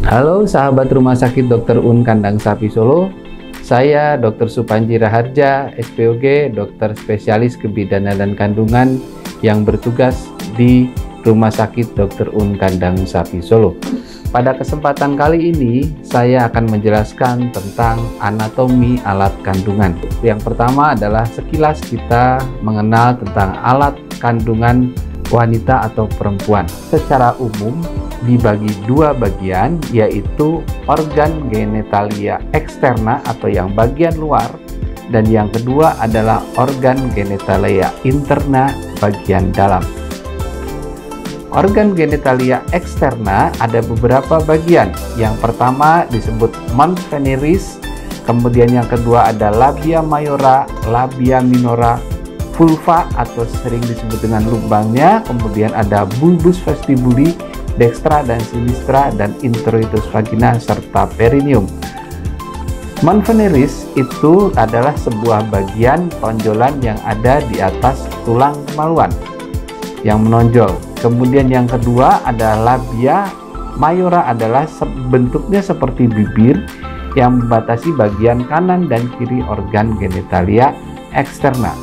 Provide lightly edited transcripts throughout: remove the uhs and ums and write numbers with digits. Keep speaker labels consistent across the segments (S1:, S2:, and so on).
S1: Halo sahabat Rumah Sakit Dr. Un Kandang Sapi Solo. Saya Dr. Supanji Raharja, SPOG, dokter spesialis kebidanan dan kandungan yang bertugas di Rumah Sakit Dr. Un Kandang Sapi Solo. Pada kesempatan kali ini, saya akan menjelaskan tentang anatomi alat kandungan. Yang pertama adalah sekilas kita mengenal tentang alat kandungan wanita atau perempuan. Secara umum dibagi dua bagian, yaitu organ genitalia eksterna atau yang bagian luar, dan yang kedua adalah organ genitalia interna bagian dalam. Organ genitalia eksterna ada beberapa bagian. Yang pertama disebut mons veneris, kemudian yang kedua ada labia mayora, labia minora, vulva atau sering disebut dengan lubangnya, kemudian ada bulbus vestibuli, dextra dan sinistra, dan introitus vagina serta perineum. Mons veneris itu adalah sebuah bagian tonjolan yang ada di atas tulang kemaluan yang menonjol. Kemudian yang kedua ada labia mayora, adalah bentuknya seperti bibir yang membatasi bagian kanan dan kiri organ genitalia eksterna.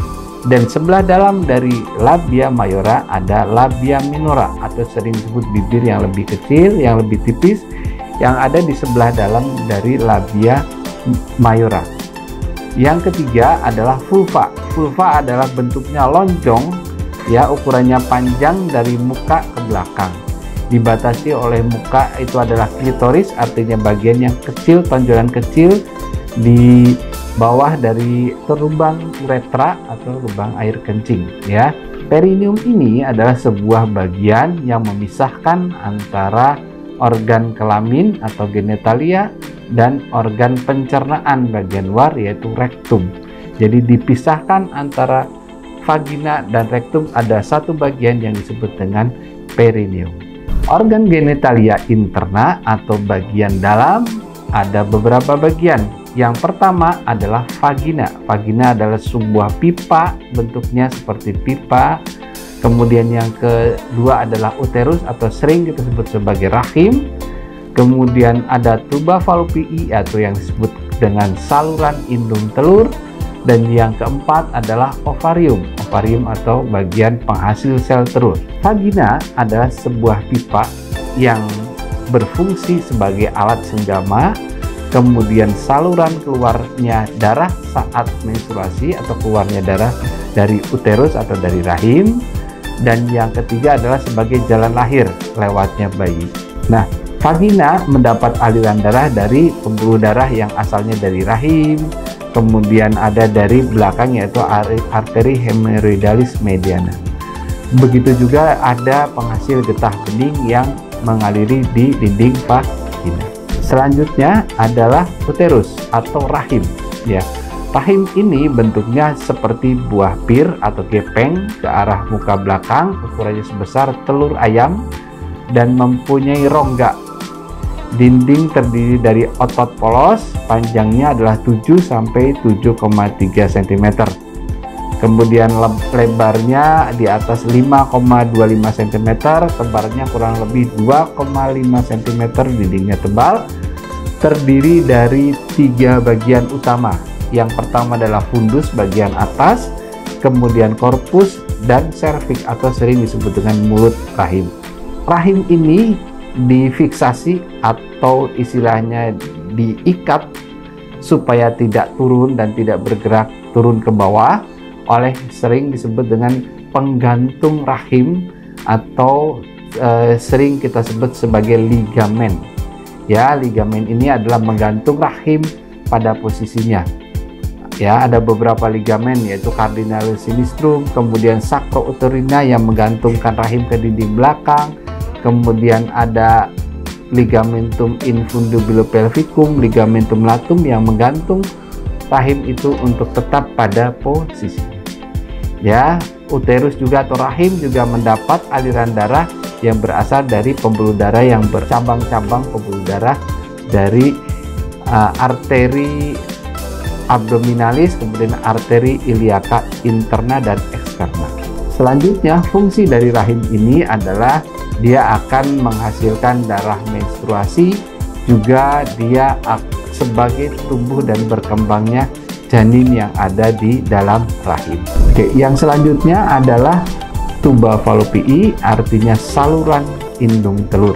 S1: Dan sebelah dalam dari labia mayora ada labia minora atau sering disebut bibir yang lebih kecil, yang lebih tipis, yang ada di sebelah dalam dari labia mayora. Yang ketiga adalah vulva. Vulva adalah bentuknya lonjong, ya, ukurannya panjang dari muka ke belakang. Dibatasi oleh muka itu adalah klitoris, artinya bagian yang kecil, tonjolan kecil di bawah dari lubang uretra atau lubang air kencing, ya. Perineum ini adalah sebuah bagian yang memisahkan antara organ kelamin atau genitalia dan organ pencernaan bagian luar, yaitu rektum. Jadi dipisahkan antara vagina dan rektum, ada satu bagian yang disebut dengan perineum. Organ genitalia interna atau bagian dalam ada beberapa bagian. Yang pertama adalah vagina. Vagina adalah sebuah pipa, bentuknya seperti pipa. Kemudian yang kedua adalah uterus atau sering kita sebut sebagai rahim. Kemudian ada tuba falopii atau yang disebut dengan saluran indung telur. Dan yang keempat adalah ovarium. Ovarium atau bagian penghasil sel telur. Vagina adalah sebuah pipa yang berfungsi sebagai alat senggama. Kemudian saluran keluarnya darah saat menstruasi atau keluarnya darah dari uterus atau dari rahim. Dan yang ketiga adalah sebagai jalan lahir lewatnya bayi. Nah, vagina mendapat aliran darah dari pembuluh darah yang asalnya dari rahim, kemudian ada dari belakang yaitu arteri hemoroidalis mediana. Begitu juga ada penghasil getah bening yang mengaliri di dinding vagina. Selanjutnya adalah uterus atau rahim, ya. Rahim ini bentuknya seperti buah pir atau gepeng ke arah muka belakang, ukurannya sebesar telur ayam dan mempunyai rongga. Dinding terdiri dari otot polos, panjangnya adalah 7 sampai 7,3 cm. Kemudian lebarnya di atas 5,25 cm, tebalnya kurang lebih 2,5 cm, dindingnya tebal, terdiri dari 3 bagian utama. Yang pertama adalah fundus bagian atas, kemudian korpus, dan serviks atau sering disebut dengan mulut rahim. Rahim ini difiksasi atau istilahnya diikat supaya tidak turun dan tidak bergerak turun ke bawah oleh sering disebut dengan penggantung rahim atau sering kita sebut sebagai ligamen. Ya, ligamen ini adalah menggantung rahim pada posisinya. Ya, ada beberapa ligamen yaitu cardinalis sinistrum, kemudian sacrouterina yang menggantungkan rahim ke dinding belakang, kemudian ada ligamentum infundibulopelvicum, ligamentum latum yang menggantung rahim itu untuk tetap pada posisi. Ya, uterus juga atau rahim juga mendapat aliran darah yang berasal dari pembuluh darah yang bercabang-cabang pembuluh darah dari arteri abdominalis, kemudian arteri iliaca interna dan eksterna. Selanjutnya, fungsi dari rahim ini adalah dia akan menghasilkan darah menstruasi juga dia sebagai tumbuh dan berkembangnya janin yang ada di dalam rahim. Oke, yang selanjutnya adalah tuba falopii, artinya saluran indung telur.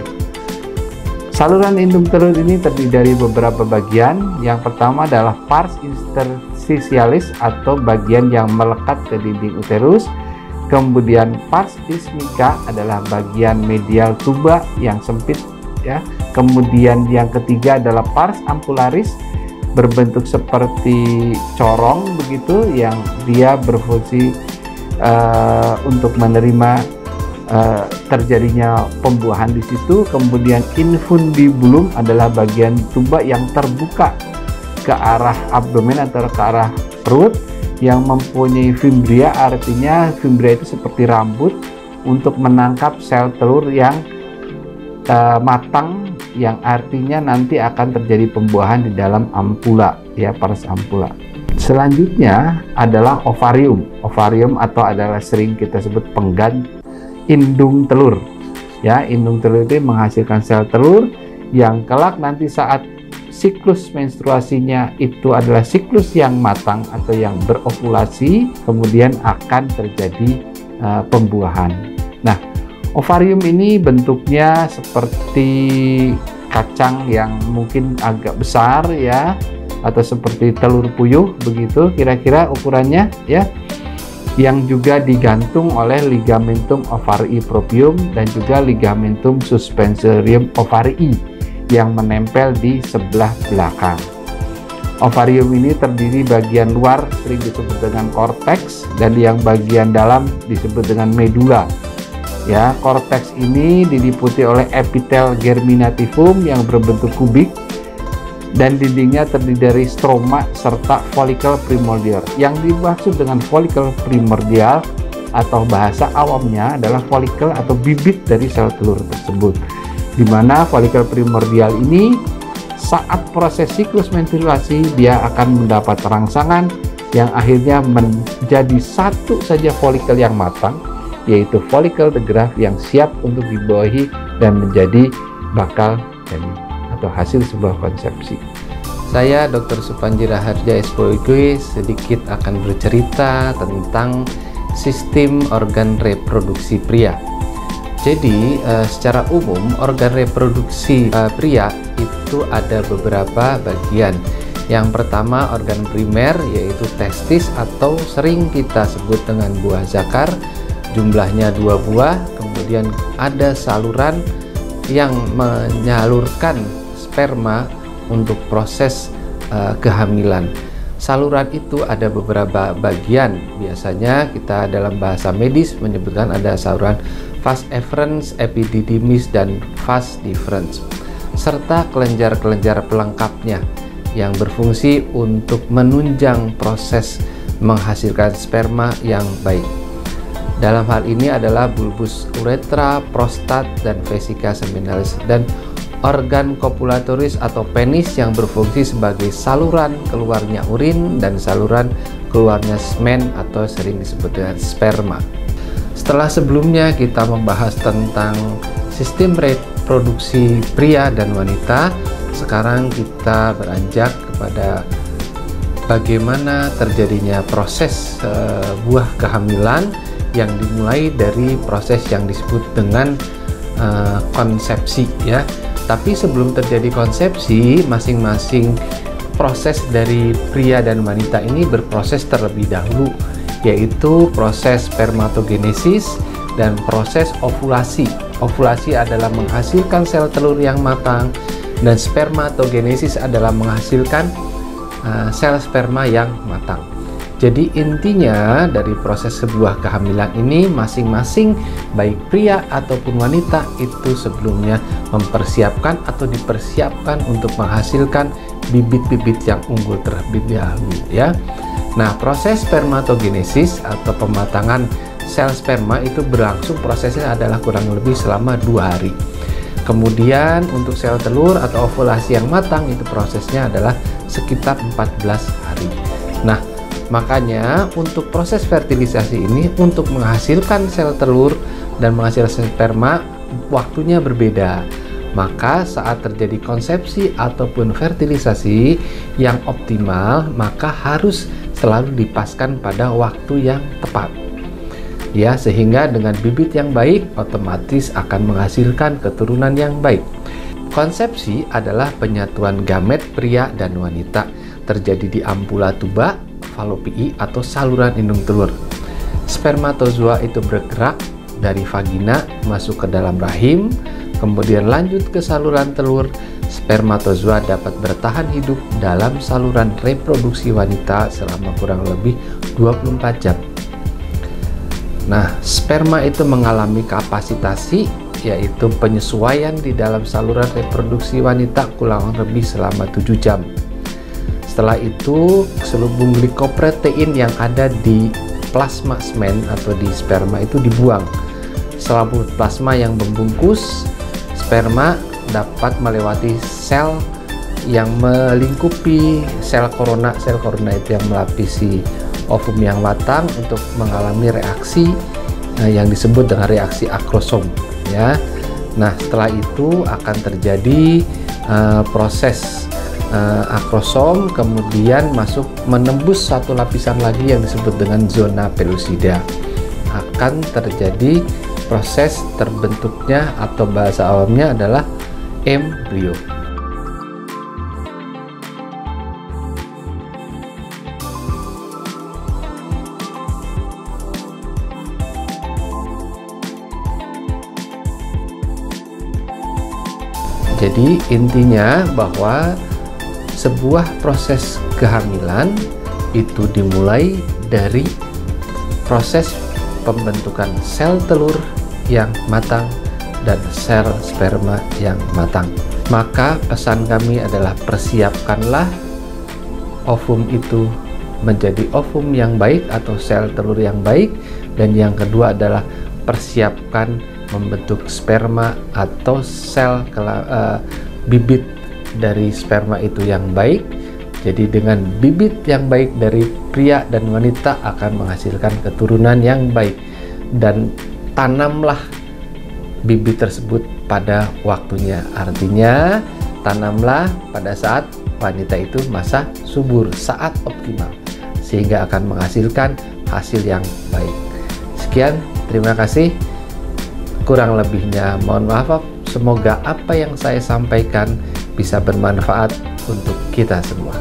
S1: Saluran indung telur ini terdiri dari beberapa bagian. Yang pertama adalah pars interstitialis atau bagian yang melekat ke dinding uterus. Kemudian pars ismica adalah bagian medial tuba yang sempit ya. Kemudian yang ketiga adalah pars ampullaris, berbentuk seperti corong begitu, yang dia berfungsi untuk menerima terjadinya pembuahan di situ. Kemudian infundibulum adalah bagian tuba yang terbuka ke arah abdomen atau ke arah perut, yang mempunyai fimbria, artinya fimbria itu seperti rambut untuk menangkap sel telur yang matang, yang artinya nanti akan terjadi pembuahan di dalam ampula ya, pars ampula. Selanjutnya adalah ovarium. Ovarium atau adalah sering kita sebut penggan indung telur ya. Indung telur itu menghasilkan sel telur yang kelak nanti saat siklus menstruasinya itu adalah siklus yang matang atau yang berovulasi, kemudian akan terjadi pembuahan. Nah, ovarium ini bentuknya seperti kacang yang mungkin agak besar ya, atau seperti telur puyuh begitu kira-kira ukurannya ya, yang juga digantung oleh ligamentum ovarii proprium dan juga ligamentum suspensorium ovarii yang menempel di sebelah belakang. Ovarium ini terdiri bagian luar sering disebut dengan korteks dan yang bagian dalam disebut dengan medula. Ya, korteks ini diliputi oleh epitel germinativum yang berbentuk kubik, dan dindingnya terdiri dari stroma serta folikel primordial. Yang dimaksud dengan folikel primordial atau bahasa awamnya adalah folikel atau bibit dari sel telur tersebut, di mana folikel primordial ini saat proses siklus menstruasi dia akan mendapat rangsangan yang akhirnya menjadi satu saja folikel yang matang, yaitu folikel the graft yang siap untuk dibawahi dan menjadi bakal janin atau hasil sebuah konsepsi. Saya Dr. Supanji Raharja SPOIG sedikit akan bercerita tentang sistem organ reproduksi pria. Jadi secara umum organ reproduksi pria itu ada beberapa bagian. Yang pertama organ primer, yaitu testis atau sering kita sebut dengan buah zakar, jumlahnya 2 buah. Kemudian ada saluran yang menyalurkan sperma untuk proses kehamilan. Saluran itu ada beberapa bagian. Biasanya kita dalam bahasa medis menyebutkan ada saluran vas efferens, epididymis, dan vas deferens, serta kelenjar-kelenjar pelengkapnya yang berfungsi untuk menunjang proses menghasilkan sperma yang baik. Dalam hal ini adalah bulbus uretra, prostat, dan vesika seminalis, dan organ kopulatoris atau penis yang berfungsi sebagai saluran keluarnya urin dan saluran keluarnya semen atau sering disebut dengan sperma. Setelah sebelumnya kita membahas tentang sistem reproduksi pria dan wanita, sekarang kita beranjak kepada bagaimana terjadinya proses buah kehamilan yang dimulai dari proses yang disebut dengan konsepsi ya. Tapi sebelum terjadi konsepsi, masing-masing proses dari pria dan wanita ini berproses terlebih dahulu, yaitu proses spermatogenesis dan proses ovulasi. Ovulasi adalah menghasilkan sel telur yang matang, dan spermatogenesis adalah menghasilkan sel sperma yang matang. Jadi intinya dari proses sebuah kehamilan ini masing-masing baik pria ataupun wanita itu sebelumnya mempersiapkan atau dipersiapkan untuk menghasilkan bibit-bibit yang unggul terlebih dahulu ya. Nah, proses spermatogenesis atau pematangan sel sperma itu berlangsung, prosesnya adalah kurang lebih selama 2 hari. Kemudian untuk sel telur atau ovulasi yang matang itu prosesnya adalah sekitar 14 hari. Nah, makanya untuk proses fertilisasi ini untuk menghasilkan sel telur dan menghasilkan sperma waktunya berbeda. Maka saat terjadi konsepsi ataupun fertilisasi yang optimal, maka harus selalu dipaskan pada waktu yang tepat. Ya, sehingga dengan bibit yang baik otomatis akan menghasilkan keturunan yang baik. Konsepsi adalah penyatuan gamet pria dan wanita terjadi di ampula tuba, falopii atau saluran indung telur. Spermatozoa itu bergerak dari vagina masuk ke dalam rahim, kemudian lanjut ke saluran telur. Spermatozoa dapat bertahan hidup dalam saluran reproduksi wanita selama kurang lebih 24 jam. Nah, sperma itu mengalami kapasitasi, yaitu penyesuaian di dalam saluran reproduksi wanita kurang lebih selama 7 jam. Setelah itu, selubung glikoprotein yang ada di plasma semen atau di sperma itu dibuang. Selaput plasma yang membungkus sperma dapat melewati sel yang melingkupi sel korona. Sel korona itu yang melapisi ovum yang matang untuk mengalami reaksi yang disebut dengan reaksi akrosom. Ya, nah setelah itu akan terjadi proses akrosom, kemudian masuk menembus satu lapisan lagi yang disebut dengan zona pellucida. Akan terjadi proses terbentuknya atau bahasa awamnya adalah embrio. Jadi intinya bahwa sebuah proses kehamilan itu dimulai dari proses pembentukan sel telur yang matang dan sel sperma yang matang. Maka pesan kami adalah persiapkanlah ovum itu menjadi ovum yang baik atau sel telur yang baik, dan yang kedua adalah persiapkan membentuk sperma atau sel bibit dari sperma itu yang baik. Jadi dengan bibit yang baik dari pria dan wanita akan menghasilkan keturunan yang baik, dan tanamlah bibit tersebut pada waktunya. Artinya tanamlah pada saat wanita itu masa subur, saat optimal, sehingga akan menghasilkan hasil yang baik. Sekian, terima kasih. Kurang lebihnya mohon maaf. Semoga apa yang saya sampaikan bisa bermanfaat untuk kita semua.